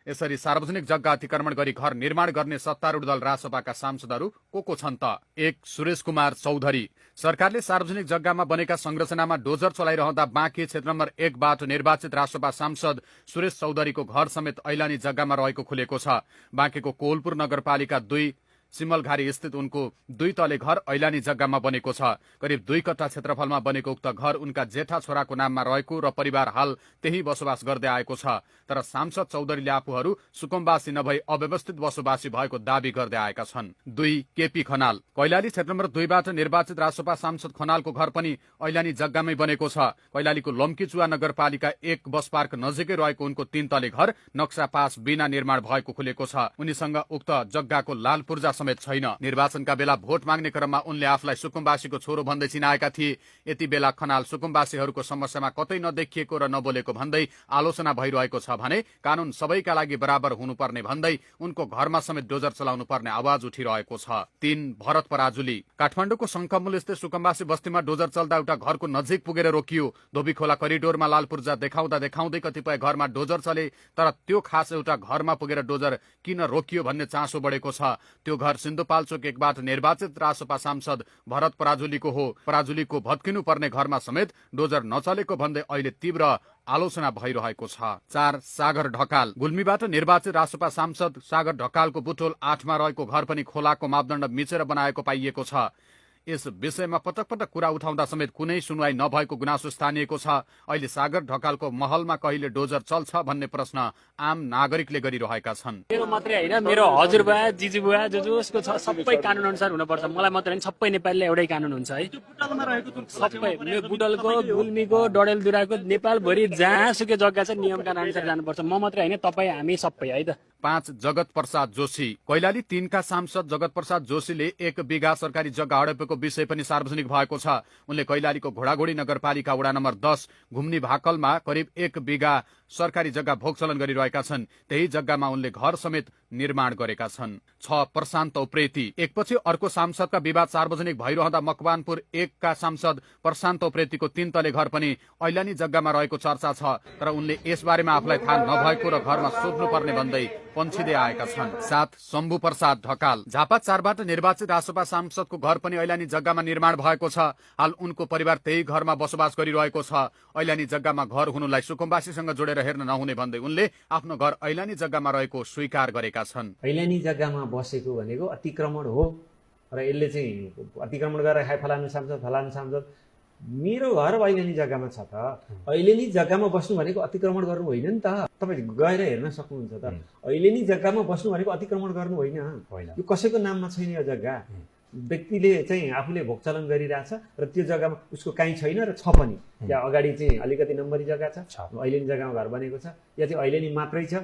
यसरी सार्वजनिक जग्गा अतिक्रमण गरी घर निर्माण गर्ने सत्तारूढ दल रासपाका सांसदहरू को छन् त? 1. सुरेश कुमार चौधरी। सरकारले सार्वजनिक जग्गामा बनेका संरचनामा डोजर चलाइरहँदा बाँकी क्षेत्र नम्बर 1 बाट निर्वाचित रासपा सांसद सुरेश चौधरीको घर समेत ऐलानी जग्गामा रहेको खुलेको छ। बाँकीको कोलपुर नगरपालिका 2 सिमलघारी स्थित उनको 2 तले घर ऐलानी जग्गामा बनेको छ। करिब 2 कट्ठा क्षेत्रफलमा बनेको उक्त घर उनका जेठा छोराको नाममा रहेको र परिवार हाल त्यही बसोबास गर्दै आएको छ। तर सांसद चौधरीले आफूहरू सुकुम्बासी नभई अव्यवस्थित बसोबासी भएको दावी गर्दै आएका छन्। 2. केपी खनाल। कैलाली क्षेत्र नम्बर 2 बाट निर्वाचित रासपा सांसद खनालको घर पनि ऐलानी जग्गामै बनेको छ। कैलालीको लम्कीचुवा नगरपालिका 1 बस पार्क नजिकै रहेको उनको 3 तले घर नक्सा पास बिना निर्माण भएको खुलेको छ। उनीसँग उक्त जग्गाको लाल पूर्जा समेत छैन। निर्वाचनका बेला भोट माग्ने क्रममा उनले आफूलाई सुकुम्बासीको छोरो भन्दै चिनाएका थिए। यति बेला खनाल सुकुम्बासीहरूको समस्यामा कतै नदेखिएको र नबोलेको भन्दै आलोचना भइरहेको छ भने कानून सबैका लागि बराबर हुनुपर्ने भन्दै उनको घरमा समेत डोजर चलाउनु पर्ने आवाज उठिरहेको छ। 3. भरत पराजुली। काठमाडौँको शङ्खमूल स्थित सुकुम्बासी बस्तीमा डोजर चल्दा एउटा घरको नजिक पुगेर रोकियो। धोबीखोला करिडोरमा लाल पूर्जा देखाउँदै कतिपय घरमा डोजर चले, तर त्यो खास एउटा घरमा पुगेर डोजर किन रोकियो भन्ने चासो बढेको छ। त्यो घर सिन्धुपाल्चोक 1 बाट निर्वाचित रासपा सांसद भरत पराजुलीको हो। पराजुलीको भत्किनु पर्ने घरमा समेत डोजर नचलेको भन्दै अहिले तीव्र आलोचना भइरहेको छ। 4. सागर ढकाल। गुल्मीबाट निर्वाचित रासपा सांसद सागर ढकालको बुटोल 8 मा रहेको घर पनि खोलाको मापदण्ड मिचेर बनाएको पाइएको छ। यस विषयमा पटक पटक कुरा उठाउँदा समेत कुनै सुनवाई नभएको गुनासो स्थानीयको छ। अहिले सागर ढकालको महलमा कहिले डोजर चल्छ भन्ने प्रश्न आम नागरिकले गरिरहेका छन्। मेरो मात्रै होइन, मेरो हजुरबा जिजुबा जो जसको छ सबै कानुन अनुसार हुनुपर्छ। मलाई मात्रै होइन, सबै नेपालीले एउटै कानुन हुन्छ है। सबै बुटलको, गुल्मीको, डडेलधुराको, नेपालभरि जहाँसुकै जग्गा छ नियम कानुन अनुसार जानुपर्छ। म मात्रै होइन, तपाईँ हामी सबै है त। 5. जगत प्रसाद जोशी। कैलाली 3 का सांसद जगत प्रसाद जोशीले 1 बिघा सरकारी जग्गा हडपेको विषय पनि सार्वजनिक भएको छ। उनले कैलालीको घोडाघोडी नगरपालिका वडा नम्बर 10 घुम्नी भाकलमा करिब 1 बिघा सरकारी जग्गा भोगचलन गरिरहेका छन्। त्यही जग्गामा उनले घर समेत निर्माण गरेका छन्। 6. प्रशान्त उप्रेती। एकपछि अर्को सांसदका विवाद सार्वजनिक भइरहँदा मकवानपुर 1 का सांसद प्रशान्त उप्रेतीको 3 तले घर पनि ऐलानी जग्गामा रहेको चर्चा छ। तर उनले यसबारेमा आफूलाई थाहा नभएको र घरमा सोध्नुपर्ने भन्दै पन्छिँदै आएका छन्। 7. शम्भु प्रसाद ढकाल। झापा 4 बाट निर्वाचित रासपा सांसदको घर पनि ऐलानी जग्गामा निर्माण भएको छ। हाल उनको परिवार त्यही घरमा बसोबास गरिरहेको छ। ऐलानी जग्गामा घर हुनुलाई सुकुम्बासीसँग जोडेर हेर्न नहुने भन्दै उनले आफ्नो घर ऐलानी जग्गामा रहेको स्वीकार गरेका छन्। ऐलानी जग्गामा बसेको भनेको अतिक्रमण हो र यसले चाहिँ अतिक्रमण गरेर खाए फलानु सांसद मेरो घर ऐलानी जग्गामा छ त। ऐलानी जग्गामा बस्नु भनेको अतिक्रमण गर्नु होइन नि त। तपाईँ गएर हेर्न सक्नुहुन्छ त। ऐलानी जग्गामा बस्नु भनेको अतिक्रमण गर्नु होइन। यो कसैको नाममा छैन यो जग्गा। व्यक्तिले चाहिँ आफूले भोगचलन गरिरहेछ र त्यो जग्गामा उसको काहीँ छैन र छ पनि। या अगाडि चाहिँ अलिकति नम्बरी जग्गा छ, ऐलानी जग्गामा घर बनेको छ, या चाहिँ ऐलानी मात्रै छ,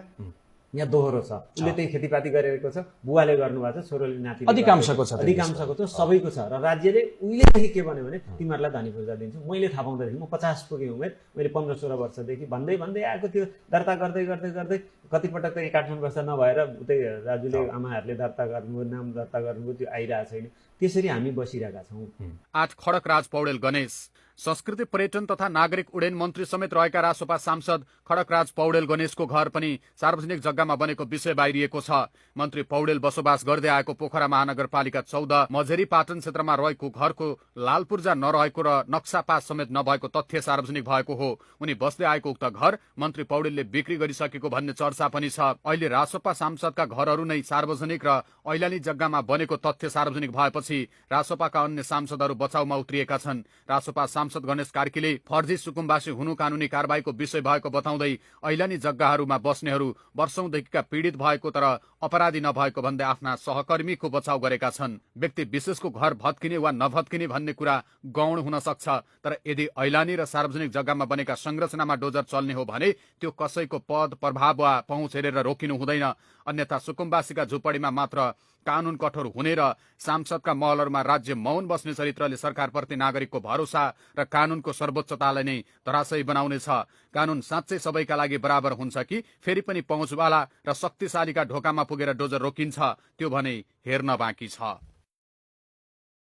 यहाँ दोहोरो छ। उसले त्यही खेतीपाती गरेको छ, बुवाले गर्नुभएको छ, छोरोले नाति अधिकांशको छ, सबैको छ। र राज्यले उहिलेदेखि के भन्यो भने तिमीहरूलाई धनी पूर्जा दिन्छु। मैले थाहा पाउँदाखेरि म 50 पुगेँ उमेर, मैले 15-16 वर्षदेखि भन्दै आएको त्यो दर्ता गर्दै कतिपटक त काठमाडौँ बस्दा नभएर उतै राजुले आमाहरूले दर्ता गर्नुभयो, नाम दर्ता गर्नुभयो, त्यो आइरहेको छैन। त्यसरी हामी बसिरहेका छौँ। 8. खडकराज पौडेल गणेश। संस्कृति पर्यटन तथा नागरिक उड्डयन मन्त्री समेत रहेका रासपा सांसद खडकराज पौडेल गणेशको घर पनि सार्वजनिक जग्गामा बनेको विषय बाहिरिएको छ। मन्त्री पौडेल बसोबास गर्दै आएको पोखरा महानगरपालिका 14 मझेरी पाटन क्षेत्रमा रहेको घरको लाल पूर्जा नरहेको र नक्सा पास समेत नभएको तथ्य सार्वजनिक भएको हो। उनी बस्दै आएको उक्त घर मन्त्री पौडेलले बिक्री गरिसकेको भन्ने चर्चा पनि छ। अहिले रासपा सांसदका घरहरू नै सार्वजनिक र ऐलानी जग्गामा बनेको तथ्य सार्वजनिक भएपछि रासपाका अन्य सांसदहरू बचाउमा उत्रिएका छन्। रासपा सांसद गणेश कार्कीले फर्जी सुकुम्बासी हुनु कानूनी कारबाहीको विषय भएको बताउँदै ऐलानी जग्गाहरूमा बस्नेहरू वर्षौंदेखिका पीडित भएको तर अपराधी नभएको भन्दै आफ्ना सहकर्मीको बचाउ गरेका छन्। व्यक्ति विशेषको घर भत्किने वा नभत्किने भन्ने कुरा गौण हुन सक्छ, तर यदि ऐलानी र सार्वजनिक जग्गामा बनेका संरचनामा डोजर चल्ने हो भने त्यो कसैको पद प्रभाव वा पहुँच हेरेर रोकिनु हुँदैन। अन्यथा सुकुम्बासीका झुपडीमा मात्र कानून कठोर हुने र सांसदका महलहरूमा राज्य मौन बस्ने चरित्रले सरकारप्रति नागरिकको भरोसा र कानूनको सर्वोच्चतालाई नै धराशयी बनाउनेछ। कानून साँच्चै सबैका लागि बराबर हुन्छ कि फेरि पनि पहुँचवाला र शक्तिशालीका ढोकामा पुगेर डोजर रोकिन्छ, त्यो भने हेर्न बाँकी छ।